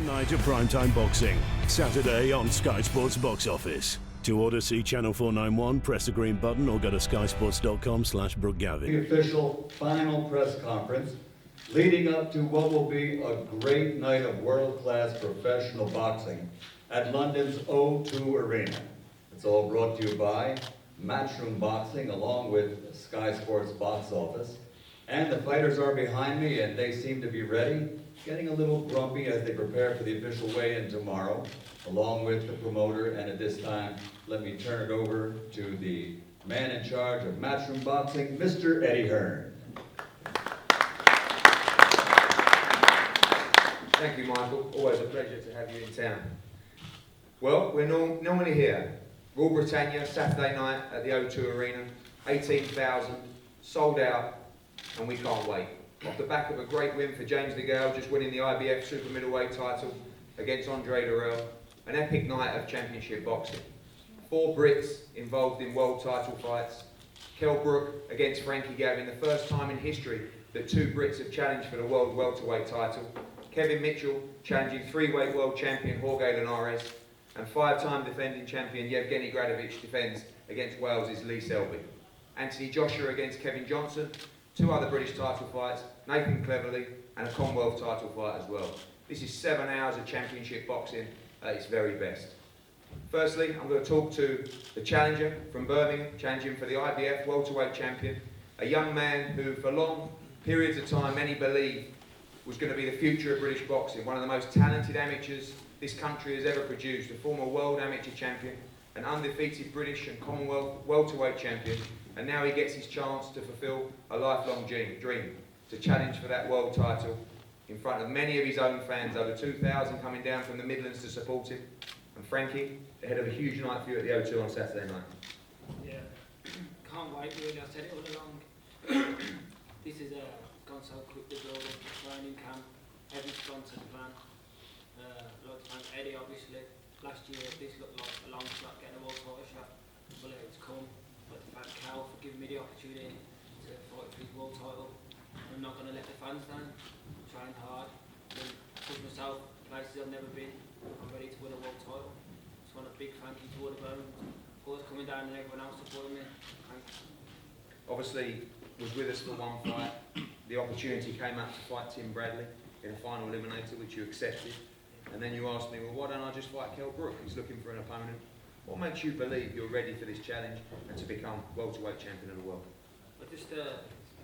night of primetime boxing. Saturday on Sky Sports Box Office. To order, see Channel 491, press the green button or go to skysports.com/BrookGavin. The official final press conference leading up to what will be a great night of world-class professional boxing at London's O2 Arena. It's all brought to you by Matchroom Boxing along with Sky Sports Box Office. And the fighters are behind me and they seem to be ready, getting a little grumpy as they prepare for the official weigh-in tomorrow, along with the promoter. And at this time, let me turn it over to the man in charge of Matchroom Boxing, Mr. Eddie Hearn. Thank you, Michael. Always a pleasure to have you in town. Well, we're normally here. Royal Britannia, Saturday night at the O2 Arena, 18,000, sold out, and we can't wait. Off the back of a great win for James DeGale, just winning the IBF Super Middleweight title against Andre Durrell, an epic night of championship boxing. 4 Brits involved in world title fights. KELL BROOK against FRANKIE GAVIN, the first time in history that 2 Brits have challenged for the world welterweight title. Kevin Mitchell challenging 3-weight world champion Jorge Linares, and 5-time defending champion Yevgeny Gradovich defends against Wales's SELBY. Anthony Joshua against Kevin Johnson, 2 other British title fights, Nathan Cleverly, and a Commonwealth title fight as well. This is 7 hours of championship boxing at its very best. Firstly, I'm going to talk to the challenger from Birmingham, challenging for the IBF welterweight champion, a young man who for long periods of time many believed was going to be the future of British boxing, one of the most talented amateurs this country has ever produced, a former world amateur champion, an undefeated British and Commonwealth welterweight champion, and now he gets his chance to fulfil a lifelong dream, to challenge for that world title in front of many of his own fans, over 2,000 coming down from the Midlands to support him. And Frankie, ahead of a huge night for you at the O2 on Saturday night. Yeah, can't wait really, I said it all along. This has gone so quick, the build up, the training camp, heavy sponsored plan. Like to thank Eddie obviously. Last year this looked like a long shot getting a world title shot, but it's come. I'd like to thank Cal for giving me the opportunity to fight for his world title. I'm not going to let the fans down, I'm trying hard, and push myself places I've never been. I'm ready to win a world title. Just want a big thank you to all the Birmingham boys coming down and everyone else supporting me. Thanks. Obviously, was with us for one fight. The opportunity came up to fight Tim Bradley in a final eliminator, which you accepted. And then you asked me, well, why don't I just fight KELL BROOK? He's looking for an opponent. What makes you believe you're ready for this challenge and to become welterweight champion of the world? I just,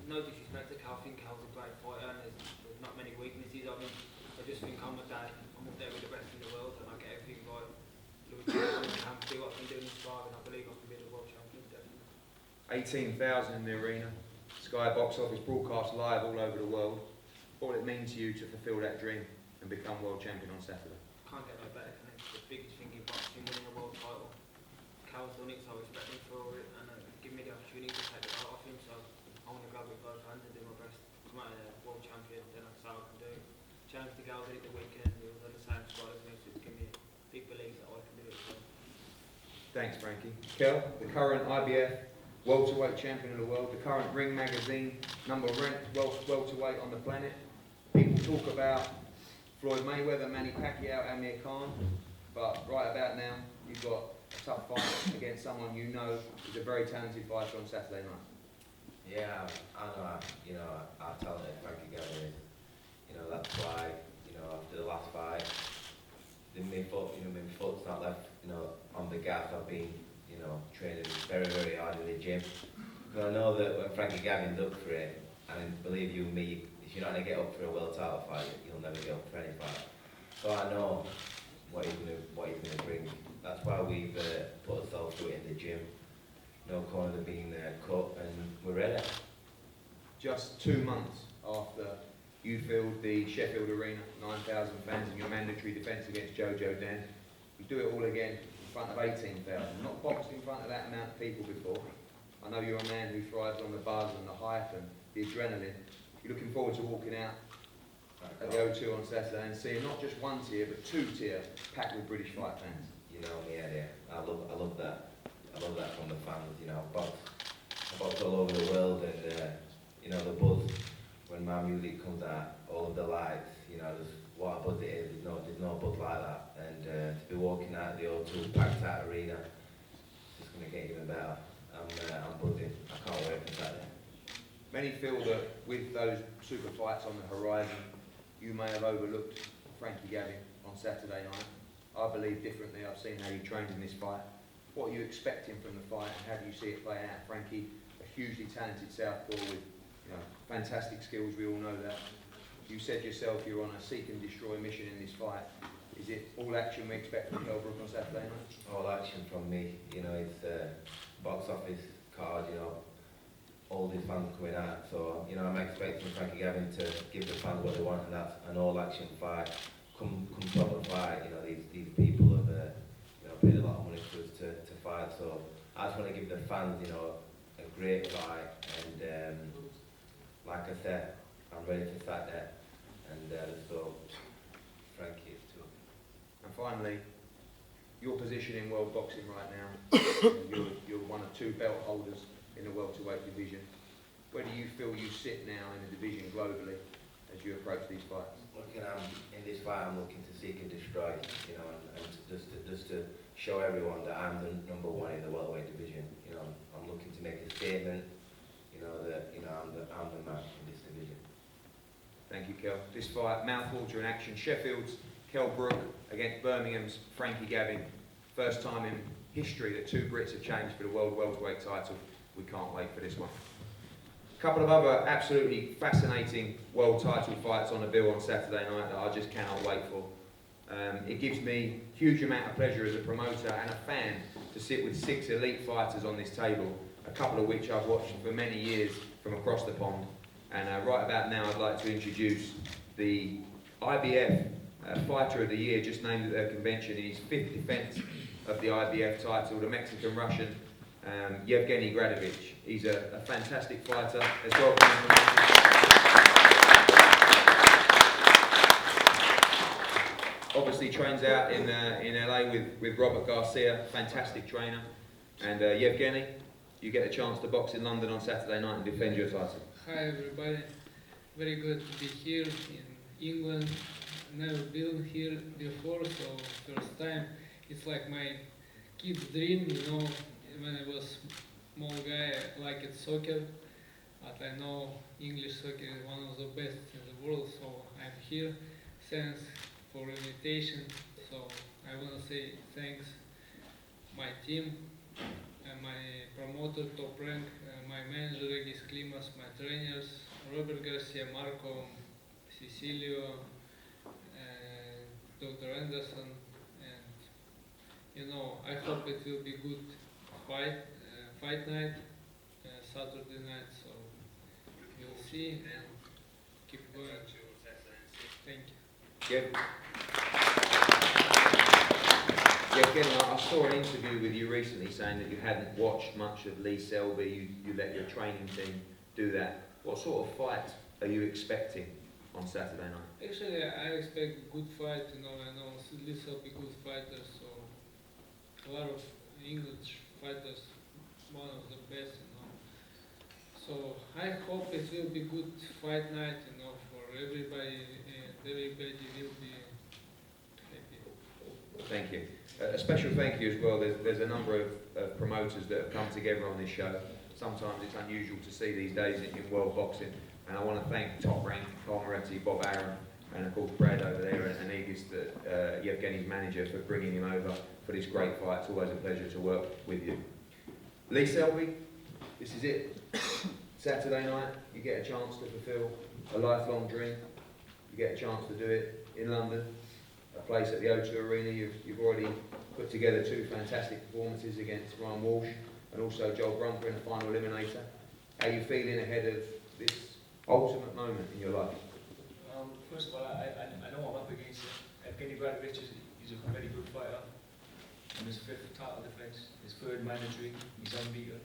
no disrespect to Cal, I think Cal's a great fighter and there's not many weaknesses. I mean, I just think I'm up there with the best in the world and I get everything right. I can do what I can do in the sparring and I believe I can be the world champion, definitely. 18,000 in the arena, Sky Box Office broadcast live all over the world. What will it mean to you to fulfil that dream and become world champion on Saturday? Can't get no better, can it? It's the biggest thing in boxing, winning a world title. Cal's done it, so I respect him for it and give me the opportunity to take the belt off him, so I want to grab it with both hands and do my best. Come out a world champion, then that's how I can do it. Challenge the girls did it the weekend, he was on the same squad as me, so it's given me a big belief that I can do it as well. Thanks, Frankie. KELL, the current IBF welterweight champion of the world, the current Ring Magazine number ranked welterweight on the planet. People talk about Floyd Mayweather, Manny Pacquiao, Amir Khan, but right about now, you've got a tough fight against someone you know is a very talented fighter on Saturday night. Yeah, I know, how talented Frankie Gavin is. That's why, after the last fight, my foot's not left, on the gas. I've been, training very, very hard in the gym. But I know that when Frankie Gavin's up for it, and believe you me, if you're not going to get up for a world title fight, you'll never get up for any fight. So I know what he's going to bring. That's why we've put ourselves through it in the gym. No corners have been cut, and we're ready. Just 2 months after you filled the Sheffield Arena, 9,000 fans in your mandatory defence against Jojo Dan, you do it all again in front of 18,000. Not boxed in front of that amount of people before. I know you're a man who thrives on the buzz and the hype and the adrenaline. You're looking forward to walking out at the O2 on Saturday and seeing not just 1 tier, but 2 tier packed with British fight fans. You know me, yeah. I love that. I love that from the fans. I've boxed all over the world, and the when my music comes out, all of the lights, you know, just what a buzz it is. There's no buzz like that. And to be walking out of the O2 packed out arena, it's just going to get even better. I'm buzzing. I can't wait for Saturday. Many feel that with those super fights on the horizon, you may have overlooked Frankie Gavin on Saturday night. I believe differently. I've seen how you trained in this fight. What are you expecting from the fight, and how do you see it play out? Frankie, a hugely talented southpaw with fantastic skills. We all know that. You said yourself you're on a seek and destroy mission in this fight. Is it all action we expect from KELL BROOK on Saturday night? All action from me. You know, it's box office card. You know, all these fans coming out. So you know, I'm expecting Frankie Gavin to give the fans what they want, and that's an all action fight. Come top of the fight. You know, these people have paid a lot of money for us to fight. So I just want to give the fans, you know, a great fight. And like I said, I'm ready for Saturday. And so Frankie is too. And finally, your position in world boxing right now, you're one of 2 belt holders in the welterweight division. Where do you feel you sit now in the division globally as you approach these fights? Looking in this fight, I'm looking to seek and destroy, you know, and just to show everyone that I'm the #1 in the welterweight division. You know, I'm looking to make a statement. You know that I'm the man in this division. Thank you, Kel. This fight, mouthwater in action. Sheffield's KELL BROOK against Birmingham's Frankie Gavin. First time in history that 2 Brits have changed for the world welterweight title. We can't wait for this one. A couple of other absolutely fascinating world title fights on the bill on Saturday night that I just cannot wait for. It gives me a huge amount of pleasure as a promoter and a fan to sit with 6 elite fighters on this table, a couple of which I've watched for many years from across the pond. And right about now I'd like to introduce the IBF Fighter of the Year, just named at their convention in his 5th defence of the IBF title, the Mexican-Russian Yevgeny Gradovich. He's a fantastic fighter. Let's welcome him. Obviously trains out in LA with Robert Garcia, fantastic trainer. And Yevgeny, you get a chance to box in London on Saturday night and defend your title. Hi everybody, very good to be here in England. Never been here before, so first time. It's like my kid's dream, you know. When I was small guy, I liked soccer, but I know English soccer is one of the best in the world, so I'm here. Thanks for invitation. So I want to say thanks my team, my promoter Top Rank, my manager Regis Klimas, my trainers Robert Garcia, Marco, Cecilio, Dr. Anderson, and you know, I hope it will be good fight night, Saturday night, so we'll see and keep going. Thank you. Again, I saw an interview with you recently saying that you hadn't watched much of Lee Selby, you let your training team do that. What sort of fight are you expecting on Saturday night? Actually, I expect a good fight, you know, I know Lee Selby good fighter, so a lot of English fighters, one of the best, you know. So I hope it will be good fight night, you know, for everybody, and everybody will be happy. Thank you. A special thank you as well. There's a number of promoters that have come together on this show. Sometimes it's unusual to see these days in world boxing, and I want to thank Top Rank, Carl Moretti, Bob Aaron, and of course Brad over there, and Igis, Yevgeny's manager, for bringing him over for this great fight. It's always a pleasure to work with you. Lee Selby, this is it. Saturday night, you get a chance to fulfil a lifelong dream. You get a chance to do it in London, a place at the O2 Arena. You've already put together 2 fantastic performances against Ryan Walsh and also Joel Brunker in the final eliminator. How are you feeling ahead of this ultimate moment in your life? First of all, I know I'm up against Evgeny Gradovich. He's a very good fighter. And his 5th title defence, his 3rd mandatory, he's unbeaten,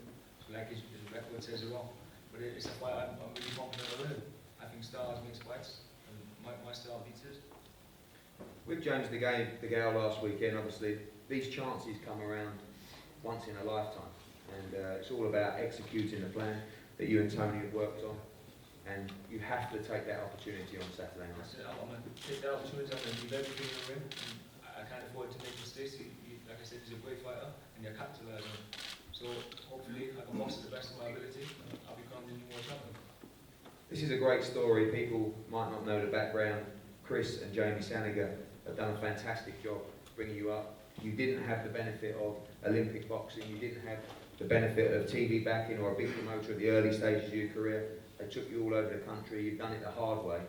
like his record says as well. But it's a fight I'm really confident of winning. I think styles makes fights, and my style beats his. With James the Gale last weekend, obviously, these chances come around once in a lifetime. And it's all about executing the plan that you and Tony have worked on. and you have to take that opportunity on Saturday night. I want to take that opportunity and leave everything in the ring. And I can't afford to make mistakes. Like I said, he's a great fighter, and you're capitalising on him. So hopefully, I can box to the best of my ability, and I'll become the new world champion. This is a great story. People might not know the background. Chris and Jamie Saniger have done a fantastic job bringing you up. You didn't have the benefit of Olympic boxing. You didn't have the benefit of TV backing or a big promoter at the early stages of your career. They took you all over the country. You've done it the hard way.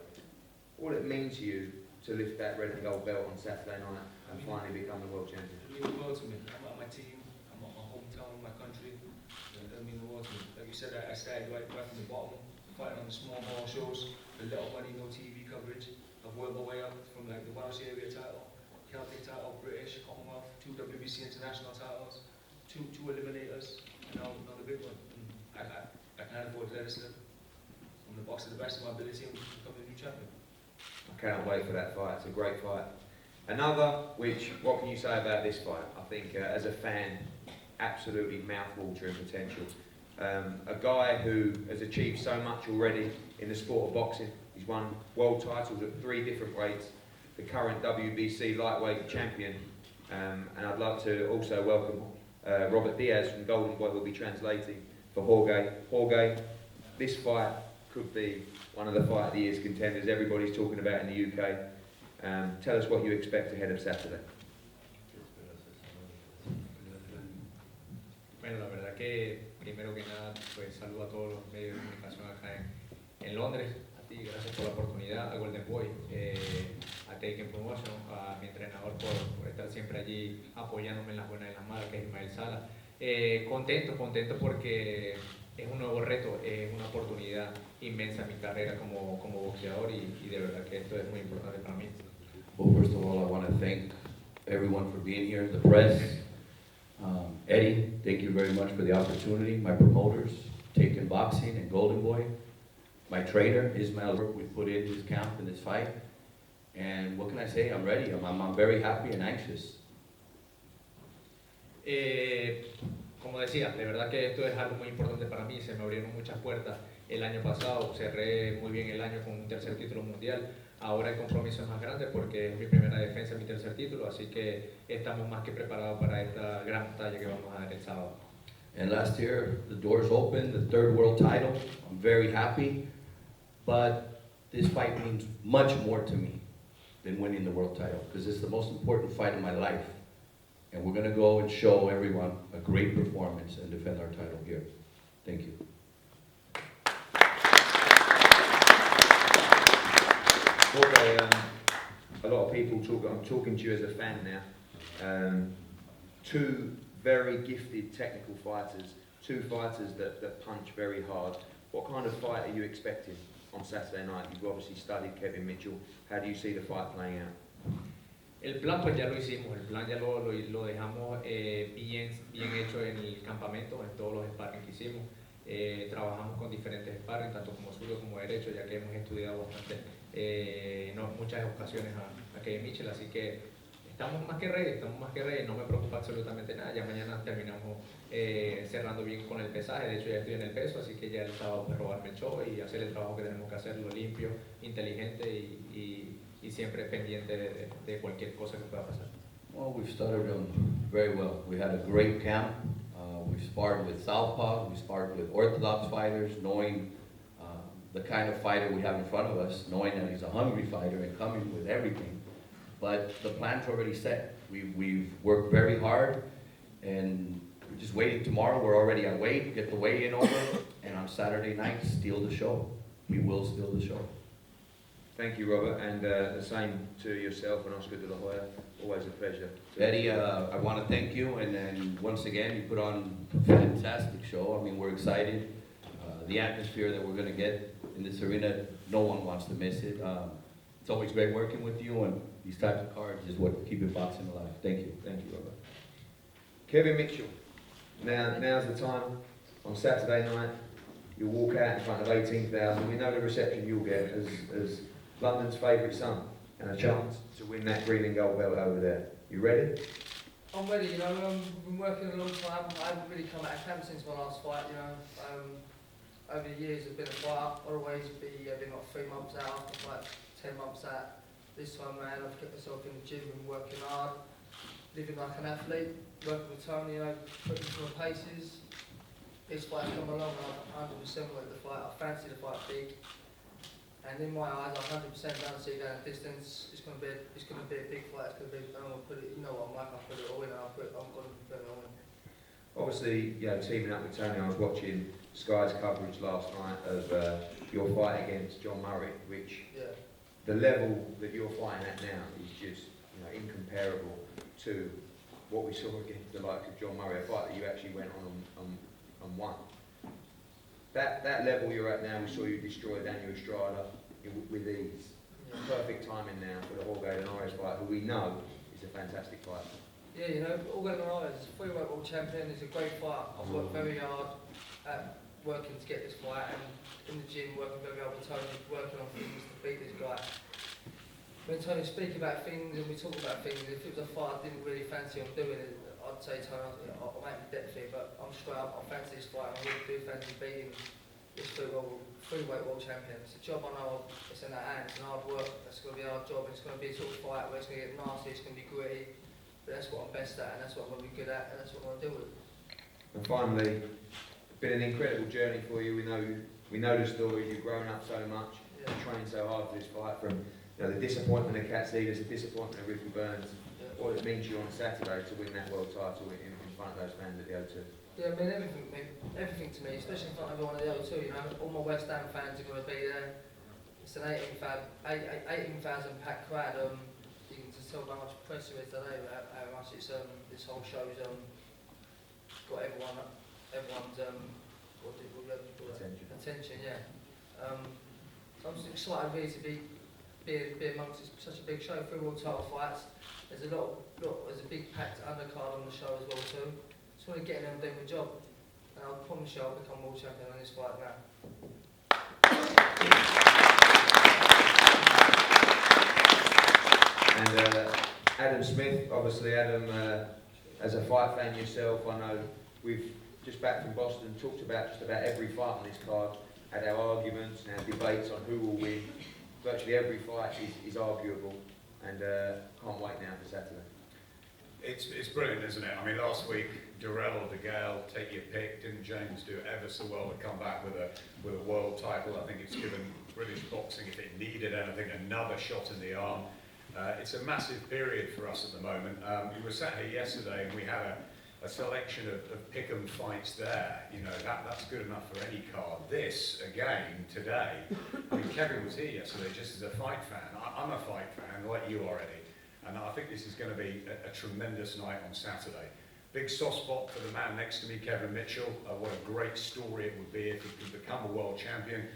What it means to you to lift that red and gold belt on Saturday night and finally become the world champion? It means the world to me. I'm at my team. I'm at my hometown, my country. It means the world to me. Like you said, I started right from the bottom, fighting on the small ball shows, with little money, no TV coverage. I've worked my way up from like the Welsh area title, Celtic title, British, Commonwealth, 2 WBC international titles, two eliminators, and now the big one. And I can't afford to let it slip. I'm the box to the best of my ability and become the new champion. I cannot wait for that fight. It's a great fight. Another, which, what can you say about this fight? I think as a fan, absolutely mouth-watering potential. A guy who has achieved so much already in the sport of boxing. He's won world titles at 3 different weights, the current WBC lightweight champion. And I'd like to also welcome Robert Diaz from Golden Boy, who will be translating for Jorge. Jorge, this fight could be one of the Fight of the Year's contenders everybody's talking about in the UK. Tell us what you expect ahead of Saturday. Bueno, la verdad que primero que nada, pues saludo a todos los medios de comunicación acá en Londres. A ti, gracias por la oportunidad, a Golden Boy, a Taken Promotion, a mi entrenador por estar siempre allí apoyándome en las buenas y en las malas, que es Ismael Sala. Contento porque es un nuevo reto, es una oportunidad inmensa en mi carrera como boxeador y de verdad que esto es muy importante para mí. Well, first of all, I want to thank everyone for being here, the press. Eddie, thank you very much for the opportunity. My promoters, Taken Boxing and Golden Boy. My trainer, Ismail, we put in his camp in this fight. And what can I say? I'm ready. I'm very happy and anxious. Como decía, de verdad que esto es algo muy importante para mí. Se me abrieron muchas puertas el año pasado. Cerré muy bien el año con un 3er título mundial. Ahora el compromiso es más grande porque es mi primera defensa, mi 3er título, así que estamos más que preparados para esta gran batalla que vamos a dar el sábado. And last year, the doors opened, the 3rd world title. I'm very happy, but this fight means much more to me than winning the world title, because it's the most important fight of my life. And we're going to go and show everyone a great performance and defend our title here. Thank you. Okay, a lot of people talk. I'm talking to you as a fan now. 2 very gifted technical fighters, 2 fighters that punch very hard. What kind of fight are you expecting on Saturday night? You've obviously studied Kevin Mitchell. How do you see the fight playing out? El plan pues ya lo hicimos, el plan ya lo dejamos bien hecho en el campamento, en todos los sparring que hicimos. Trabajamos con diferentes sparring, tanto como zurdo como derecho, ya que hemos estudiado bastante muchas ocasiones a Kevin Mitchell, así que estamos más que ready, no me preocupa absolutamente nada. Ya mañana terminamos cerrando bien con el pesaje, de hecho ya estoy en el peso, así que ya el sábado puedo robarme el show y hacer el trabajo que tenemos que hacerlo limpio, inteligente y siempre pendiente de cualquier cosa que pueda pasar. Well, we've started very well. We had a great camp. We sparred with southpaws, we sparred with orthodox fighters, knowing the kind of fighter we have in front of us, knowing that he's a hungry fighter and coming with everything. But the plan's already set. We've worked very hard, and we're just waiting tomorrow. We're already on weight, get the weigh-in over, and on Saturday night, steal the show. We will steal the show. Thank you, Robert, and the same to yourself and Oscar de la Hoya. Always a pleasure. Eddie, I want to thank you, and then once again, you put on a fantastic show. I mean, we're excited. The atmosphere that we're going to get in this arena, no one wants to miss it. It's always great working with you, and these types of cards is what keep it boxing alive. Thank you. Thank you, Robert. Kevin Mitchell, now's the time. On Saturday night, you'll walk out in front of 18,000. We know the reception you'll get as London's favourite son, and a chance to win that green and gold belt over there. You ready? I'm ready, I've been working a long time. I haven't really come out of camp since my last fight, over the years I've been a fighter, always been like 3 months out, after like 10 months out. This time around I've kept myself in the gym and working hard, living like an athlete, working with Tony, putting for my paces. This fight's come along and I'm 100% with the fight. I fancy the fight big. And in my eyes, I 100% don't see that distance. It's going to be a big fight. It's going to be, I'm going to put it, you know what I'm like, I'll put it all in and I'm going to put it all in. Obviously, teaming up with Tony, I was watching Sky's coverage last night of your fight against John Murray, which the level that you're fighting at now is just incomparable to what we saw against the likes of John Murray, a fight that you actually went on and won. That level you're at now, we saw you destroy Daniel Estrada with ease. Perfect timing now for the Jorge Linares fight, who we know is a fantastic fighter. Yeah, Jorge Linares, freeweight world champion, is a great fight. I've worked very hard at working to get this fight, and in the gym working very hard with Tony, working on things to beat this guy. When Tony speaks about things and we talk about things, if it was a fight I didn't really fancy on doing it, I'd say Tony, I'll make me depth here, but I'm straight up, I fancy this fight, and I really do fancy beating this freeweight world champion. It's a job I know it's in our hands, it's hard work, it's going to be a hard job, it's going to be a sort of fight where it's going to get nasty, it's going to be gritty, but that's what I'm best at, and that's what I'm going to be good at, and that's what I'm going to do with it. And finally, it's been an incredible journey for you. We know the story. You've grown up so much, you trained so hard for this fight. From the disappointment of Cat Cedars, the disappointment of Ricky Burns, what it means to you on Saturday to win that world title in front of those fans at the O2. Yeah, I mean everything to me, especially in front of everyone at the O2. All my West Ham fans are going to be there. It's an 18,000 packed crowd. You can just tell how much press there is today, how much it's this whole show's got everyone's attention. Yeah. I'm just excited really to be amongst such a big show. 3 world title fights. There's a big packed undercard on the show as well too. Just want to get in there and do my job. And I promise you I'll become world champion on this fight now. And Adam Smith, obviously Adam, as a fight fan yourself, I know we've just back from Boston talked about just about every fight on this card, had our arguments and our debates on who will win. Virtually every fight is arguable, and can't wait now for Saturday. It's brilliant, isn't it? I mean, last week, Durrell or DeGale, take your pick. Didn't James do ever so well to come back with a world title? I think it's given British boxing, if it needed anything, another shot in the arm. It's a massive period for us at the moment. We were sat here yesterday and we had a selection of pick-em fights there. That's good enough for any card. This, again, today, I mean, Kevin was here yesterday just as a fight fan. I'm a fight fan, like you already. And I think this is going to be a tremendous night on Saturday. Big soft spot for the man next to me, Kevin Mitchell. What a great story it would be if he could become a world champion.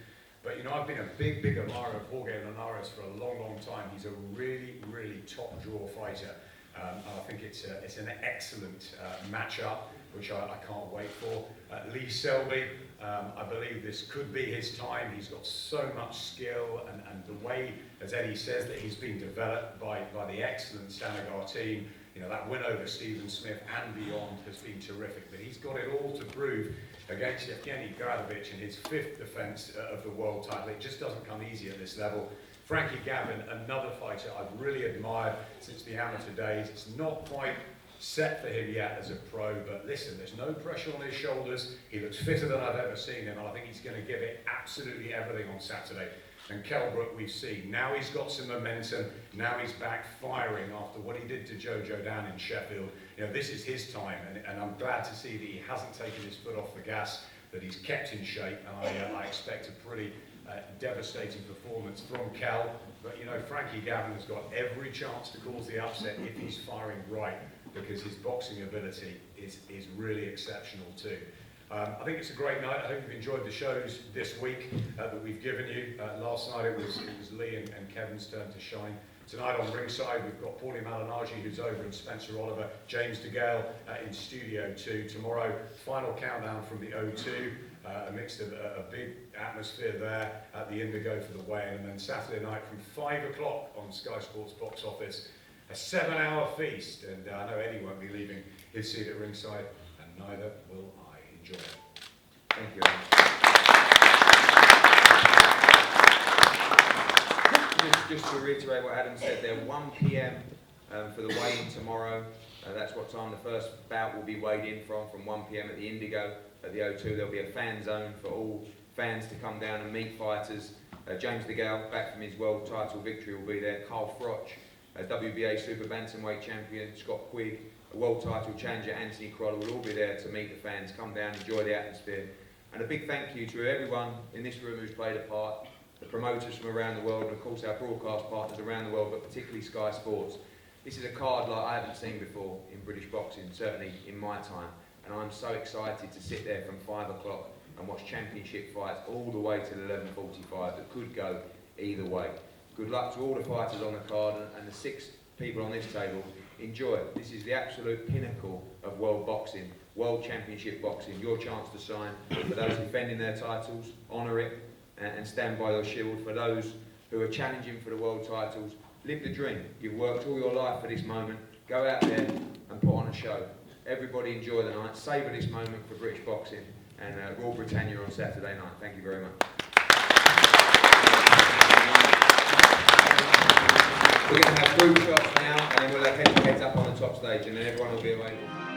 But I've been a big admirer of Jorge Linares for a long time. He's a really top draw fighter. And I think it's an excellent matchup, which I can't wait for. Lee Selby, I believe this could be his time. He's got so much skill, and the way, as Eddie says, that he's been developed by the excellent Stanagar team. That win over Stephen Smith and beyond has been terrific. But he's got it all to prove against Evgeny Gradovich in his 5th defence of the world title. It just doesn't come easy at this level. FRANKI GAVIN, another fighter I've really admired since the amateur days. It's not quite set for him yet as a pro, but listen, there's no pressure on his shoulders. He looks fitter than I've ever seen him, and I think he's going to give it absolutely everything on Saturday. And KELL BROOK, we've seen. Now he's got some momentum. Now he's back firing after what he did to Jojo down in Sheffield. This is his time, and I'm glad to see that he hasn't taken his foot off the gas, that he's kept in shape, and I expect a pretty devastating performance from KELL. But FRANKI GAVIN has got every chance to cause the upset if he's firing right, because his boxing ability is really exceptional too. I think it's a great night. I hope you've enjoyed the shows this week that we've given you. Last night it was Lee and Kevin's turn to shine. Tonight on ringside we've got Paulie Malignaggi, who's over, and Spencer Oliver, James DeGale in Studio 2. Tomorrow, final countdown from the O2. A mix of a big atmosphere there at the Indigo for the weigh-in, and then Saturday night from 5 o'clock on Sky Sports Box Office, a 7-hour feast, and I know Eddie won't be leaving his seat at ringside, and neither will I. Enjoy it. Thank you. just to reiterate what Adam said there, 1 p.m. For the weigh-in tomorrow. That's what time the first bout will be weighed in from 1 p.m. at the Indigo at the O2. There'll be a fan zone for all fans to come down and meet fighters. James DeGale, back from his world title victory, will be there. Carl Froch, WBA Super Bantamweight champion, Scott Quigg, a world title challenger, Anthony Crolla, will all be there to meet the fans, come down, enjoy the atmosphere. And a big thank you to everyone in this room who's played a part, the promoters from around the world, and of course our broadcast partners around the world, but particularly Sky Sports. This is a card like I haven't seen before in British boxing, certainly in my time. And I'm so excited to sit there from 5 o'clock and watch championship fights all the way to 11:45 that could go either way. Good luck to all the fighters on the card and the 6 people on this table. Enjoy. This is the absolute pinnacle of world boxing, world championship boxing. Your chance to sign for those defending their titles, honour it and stand by your shield. For those who are challenging for the world titles, live the dream. You've worked all your life for this moment. Go out there and put on a show. Everybody enjoy the night. Savour this moment for British boxing and Royal Britannia on Saturday night. Thank you very much. We're going to have group shots now and then we'll have head-to-heads up on the top stage and then everyone will be available.